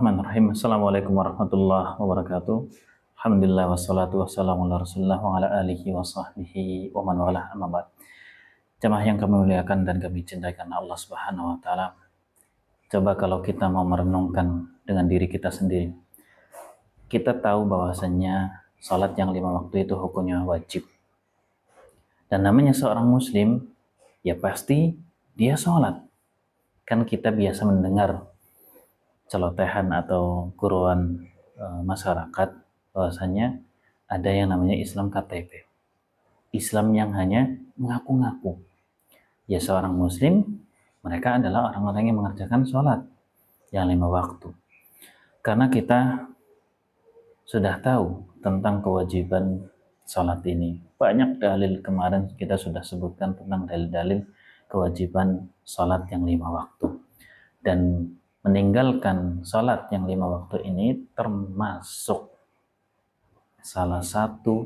Bismillahirrahmanirrahim. Assalamualaikum warahmatullahi wabarakatuh. Alhamdulillah wassalatu wassalamu ala rasulillah wa ala alihi wa sahbihi wa man walah amma ba'd. Jamaah yang kami muliakan dan kami cintai karena Allah Subhanahu wa taala. Coba kalau kita mau merenungkan dengan diri kita sendiri. Kita tahu bahwasanya salat yang 5 waktu itu hukumnya wajib. Dan namanya seorang muslim, ya pasti dia salat. Kan kita biasa mendengar celotehan atau guruan masyarakat bahwasanya ada yang namanya Islam KTP. Islam yang hanya mengaku-ngaku. Ya seorang muslim, mereka adalah orang-orang yang mengerjakan sholat yang 5 waktu. Karena kita sudah tahu tentang kewajiban sholat ini. Banyak dalil kemarin kita sudah sebutkan tentang dalil-dalil kewajiban sholat yang 5 waktu. Dan meninggalkan sholat yang 5 waktu ini termasuk salah satu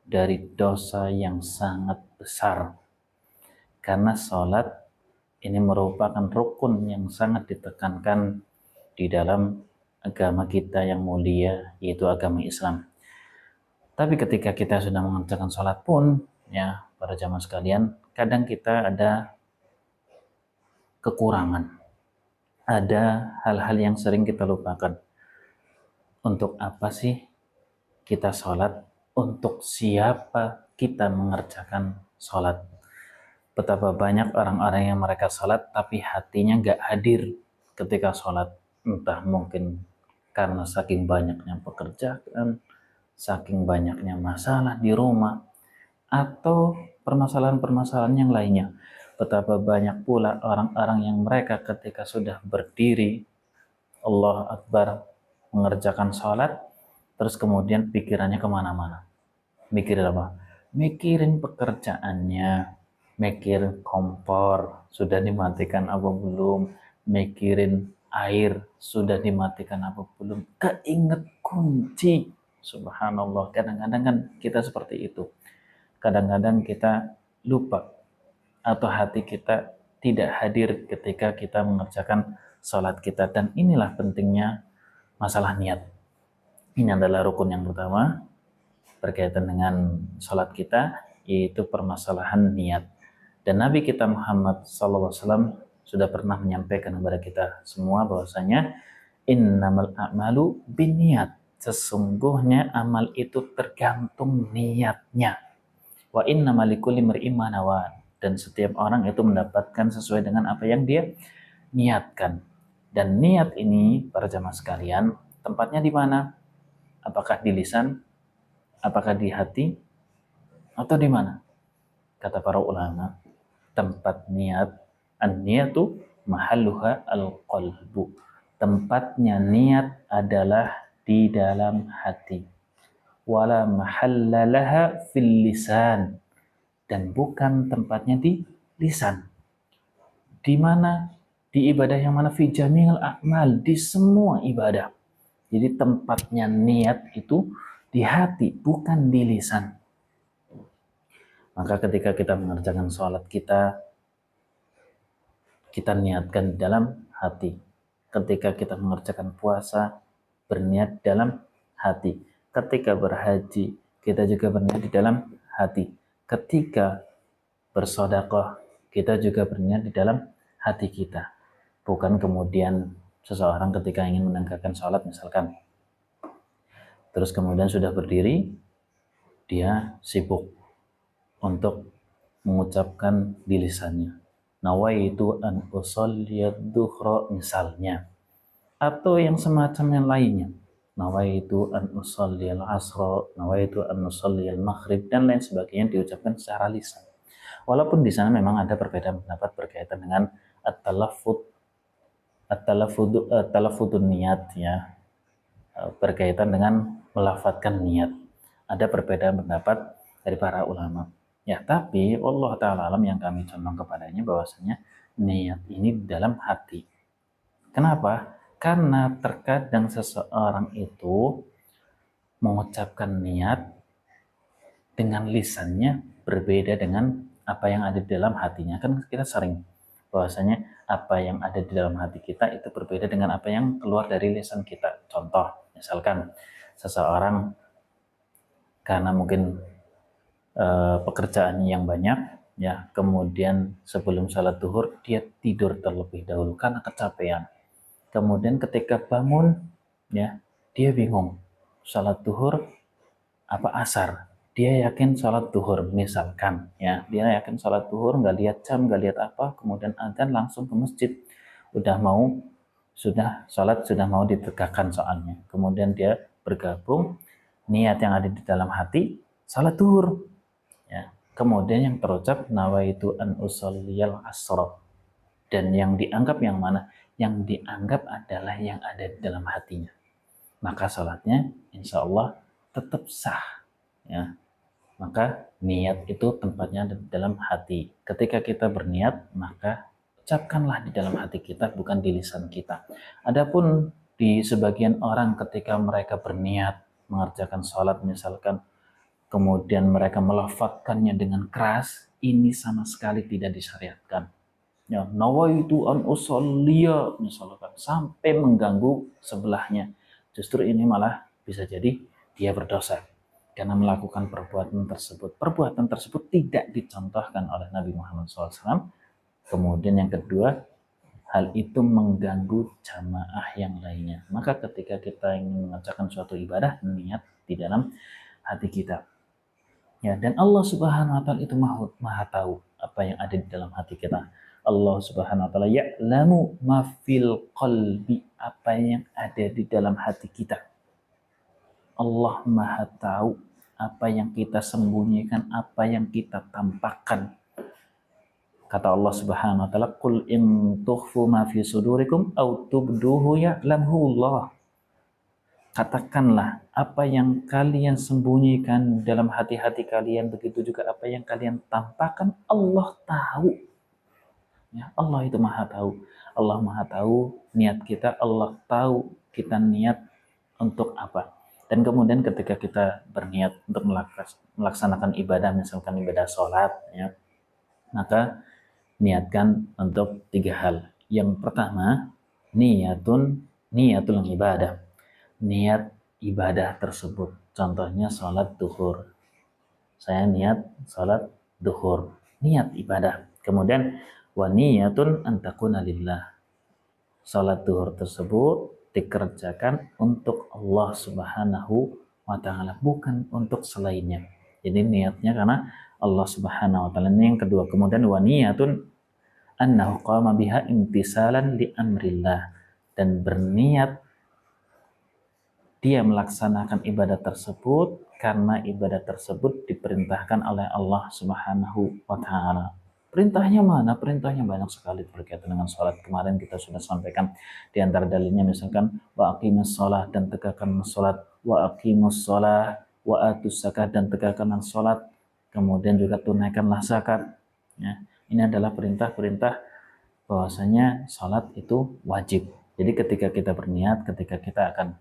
dari dosa yang sangat besar, karena sholat ini merupakan rukun yang sangat ditekankan di dalam agama kita yang mulia, yaitu agama Islam. Tapi ketika kita sudah mengerjakan sholat pun, ya para jamaah sekalian, kadang kita ada kekurangan, ada hal-hal yang sering kita lupakan. Untuk apa sih kita sholat? Untuk siapa kita mengerjakan sholat? Betapa banyak orang-orang yang mereka sholat tapi hatinya gak hadir ketika sholat. Entah mungkin karena saking banyaknya pekerjaan, saking banyaknya masalah di rumah, atau permasalahan-permasalahan yang lainnya. Betapa banyak pula orang-orang yang mereka ketika sudah berdiri Allah Akbar mengerjakan sholat, terus kemudian pikirannya kemana-mana. Mikirin apa? Mikirin pekerjaannya, mikirin kompor, sudah dimatikan apa belum, mikirin air, sudah dimatikan apa belum, keinget kunci. Subhanallah, kadang-kadang kan kita seperti itu. Kadang-kadang kita lupa atau hati kita tidak hadir ketika kita mengerjakan sholat kita. Dan inilah pentingnya masalah niat. Ini adalah rukun yang pertama berkaitan dengan sholat kita, yaitu permasalahan niat. Dan Nabi kita Muhammad SAW sudah pernah menyampaikan kepada kita semua bahwasanya innamal a'malu binniyat, sesungguhnya amal itu tergantung niatnya. Wa innamal likulli imri'in ma nawa, dan setiap orang itu mendapatkan sesuai dengan apa yang dia niatkan. Dan niat ini para jamaah sekalian, tempatnya di mana? Apakah di lisan? Apakah di hati? Atau di mana? Kata para ulama, tempat niat, an-niyatu mahalluha al-qalbu. Tempatnya niat adalah di dalam hati. Wala mahallalaha fil lisan, dan bukan tempatnya di lisan. Di mana? Di ibadah yang mana? Fi jami'il a'mal, di semua ibadah. Jadi tempatnya niat itu di hati, bukan di lisan. Maka ketika kita mengerjakan sholat kita niatkan dalam hati. Ketika kita mengerjakan puasa, berniat dalam hati. Ketika berhaji, kita juga berniat di dalam hati. Ketika bersedekah, kita juga berniat di dalam hati kita. Bukan kemudian seseorang ketika ingin menegakkan sholat misalkan, terus kemudian sudah berdiri, dia sibuk untuk mengucapkan di lisannya, nawaitu an usalliyad duhra misalnya, atau yang semacam yang lainnya, nawaitu an usalliyal asra, nawaitu an usalliyal maghrib, dan lain sebagainya diucapkan secara lisan. Walaupun di sana memang ada perbedaan pendapat berkaitan dengan at-talaffudun niat, ya, berkaitan dengan melafadzkan niat. Ada perbedaan pendapat dari para ulama. Ya, tapi Allah Ta'ala alam, yang kami condong kepadanya bahwasanya niat ini dalam hati. Kenapa? Karena terkadang seseorang itu mengucapkan niat dengan lisannya berbeda dengan apa yang ada di dalam hatinya. Kan kita sering bahwasanya apa yang ada di dalam hati kita itu berbeda dengan apa yang keluar dari lisan kita. Contoh, misalkan seseorang karena mungkin pekerjaannya yang banyak, ya, kemudian sebelum salat duhur dia tidur terlebih dahulu karena kecapean. Kemudian ketika bangun, ya, dia bingung salat duhur apa asar. Dia yakin salat duhur, misalkan, ya, dia yakin salat duhur, nggak lihat jam, nggak lihat apa, kemudian adzan langsung ke masjid, udah mau, sudah salat sudah mau ditegakkan soalnya, kemudian dia bergabung, niat yang ada di dalam hati salat duhur, ya, kemudian yang terucap nawaitu an usalliyal asra, dan yang dianggap yang mana? Yang dianggap adalah yang ada di dalam hatinya, maka salatnya insya Allah tetap sah, ya. Maka niat itu tempatnya ada di dalam hati. Ketika kita berniat, maka ucapkanlah di dalam hati kita, bukan di lisan kita. Adapun di sebagian orang ketika mereka berniat mengerjakan sholat misalkan, kemudian mereka melafadzkannya dengan keras, ini sama sekali tidak disyariatkan. Ya, nawaitu an usolliya misalkan, sampai mengganggu sebelahnya. Justru ini malah bisa jadi dia berdosa karena melakukan perbuatan tersebut. Perbuatan tersebut tidak dicontohkan oleh Nabi Muhammad SAW. Kemudian yang kedua, hal itu mengganggu jamaah yang lainnya. Maka ketika kita ingin mengerjakan suatu ibadah, niat di dalam hati kita. Ya, dan Allah Subhanahu wa taala itu maha tahu apa yang ada di dalam hati kita. Allah Subhanahu wa taala ya'lamu ma fil qalbi, apa yang ada di dalam hati kita. Allah Maha tahu apa yang kita sembunyikan, apa yang kita tampakkan. Kata Allah Subhanahu wa taala, "Qul in tukhfu ma fi sudurikum aw tubduhu ya'lamhu Allah." Katakanlah apa yang kalian sembunyikan dalam hati-hati kalian, begitu juga apa yang kalian tampakkan, Allah tahu. Ya, Allah itu Maha tahu. Allah Maha tahu niat kita, Allah tahu kita niat untuk apa. Dan kemudian ketika kita berniat untuk melaksanakan ibadah, misalkan ibadah sholat, ya, maka niatkan untuk 3 hal. Yang pertama, niatul ibadah. Niat ibadah tersebut. Contohnya sholat duhur. Saya niat sholat duhur. Niat ibadah. Kemudian, wa niyatun antakuna lillah. Sholat duhur tersebut dikerjakan untuk Allah Subhanahu wa taala, bukan untuk selainnya. Jadi niatnya karena Allah Subhanahu wa taala. Ini yang kedua. Kemudian wa niyatun annahu qama biha imtisalan li amrillah, dan berniat dia melaksanakan ibadah tersebut karena ibadah tersebut diperintahkan oleh Allah Subhanahu wa taala. Perintahnya mana? Perintahnya banyak sekali berkaitan dengan sholat. Kemarin kita sudah sampaikan di antara dalilnya, misalkan wa aqimus sholat, dan tegakkan sholat, wa aqimus sholat, wa atus zakat, dan tegakkanlah sholat, kemudian juga tunaikanlah zakat. Ya, ini adalah perintah-perintah bahwasanya sholat itu wajib. Jadi ketika kita berniat, ketika kita akan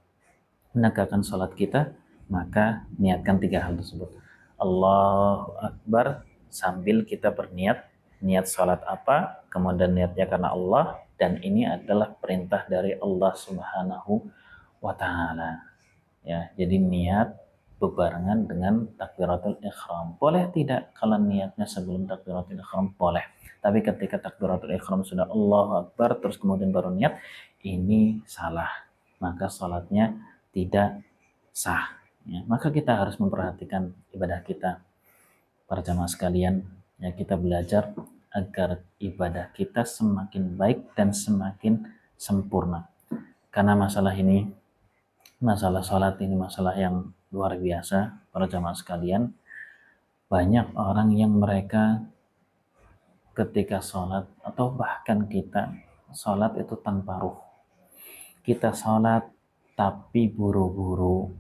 menegakkan sholat kita, maka niatkan 3 hal tersebut. Allahu Akbar sambil kita berniat, niat sholat apa, kemudian niatnya karena Allah, dan ini adalah perintah dari Allah Subhanahu wa taala. Ya, jadi niat bebarengan dengan takbiratul ihram. Boleh tidak kalau niatnya sebelum takbiratul ihram? Boleh. Tapi ketika takbiratul ihram sudah Allahu Akbar terus kemudian baru niat, ini salah. Maka sholatnya tidak sah. Ya, maka kita harus memperhatikan ibadah kita. Para jamaah sekalian, ya, kita belajar agar ibadah kita semakin baik dan semakin sempurna. Karena masalah ini, masalah sholat ini masalah yang luar biasa, para jamaah sekalian. Banyak orang yang mereka ketika sholat, atau bahkan kita sholat itu tanpa ruh. Kita sholat tapi buru-buru,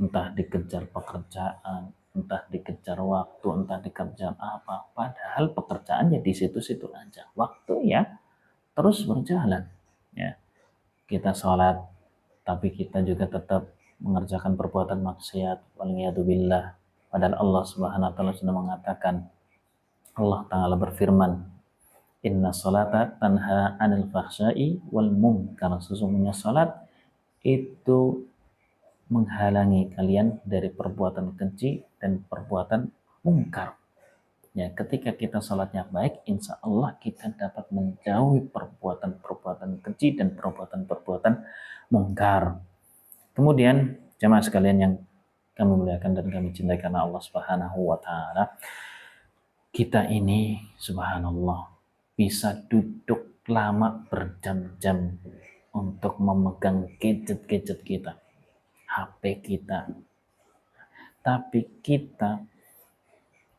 entah dikejar pekerjaan, entah dikejar waktu, entah dikejar apa. Padahal pekerjaannya di situ-situ aja. Waktu ya terus berjalan. Ya, kita sholat, tapi kita juga tetap mengerjakan perbuatan maksiat. Waliyadzubillah. Padahal Allah Subhanahu wa taala sudah mengatakan, Allah Ta'ala berfirman, Inna salata tanha 'anil fahsya'i wal munkar. Sesungguhnya salat itu menghalangi kalian dari perbuatan keji dan perbuatan mungkar. Ya, ketika kita salatnya baik, insya Allah kita dapat menjauhi perbuatan-perbuatan keji dan perbuatan-perbuatan mungkar. Kemudian, jemaah sekalian yang kami muliakan dan kami cintai karena Allah Subhanahu wa taala, kita ini subhanallah bisa duduk lama berjam-jam untuk memegang gadget-gadget kita, HP kita. Tapi kita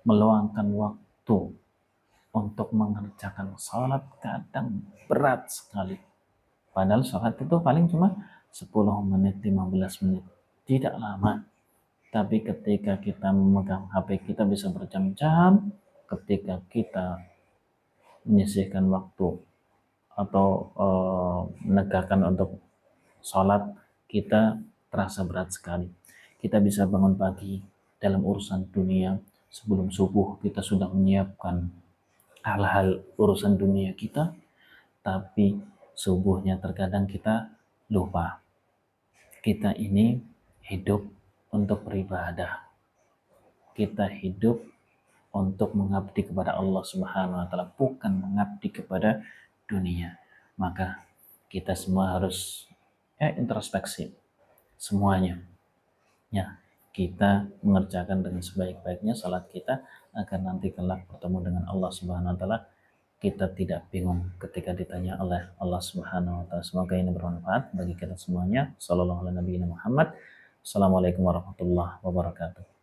meluangkan waktu untuk mengerjakan sholat kadang berat sekali. Padahal sholat itu paling cuma 10 menit, 15 menit. Tidak lama. Tapi ketika kita memegang HP kita bisa berjam-jam, ketika kita menyisihkan waktu atau menegakkan untuk sholat, kita terasa berat sekali. Kita bisa bangun pagi dalam urusan dunia, sebelum subuh kita sudah menyiapkan hal-hal urusan dunia kita, tapi subuhnya terkadang kita lupa. Kita ini hidup untuk beribadah. Kita hidup untuk mengabdi kepada Allah Subhanahu wa taala, bukan mengabdi kepada dunia. Maka kita semua harus introspeksi semuanya. Ya, kita mengerjakan dengan sebaik-baiknya salat kita agar nanti kelak bertemu dengan Allah Subhanahu wa taala kita tidak bingung ketika ditanya oleh Allah Subhanahu wa taala. Semoga ini bermanfaat bagi kita semuanya. Sallallahu alaihi Muhammad. Assalamualaikum warahmatullahi wabarakatuh.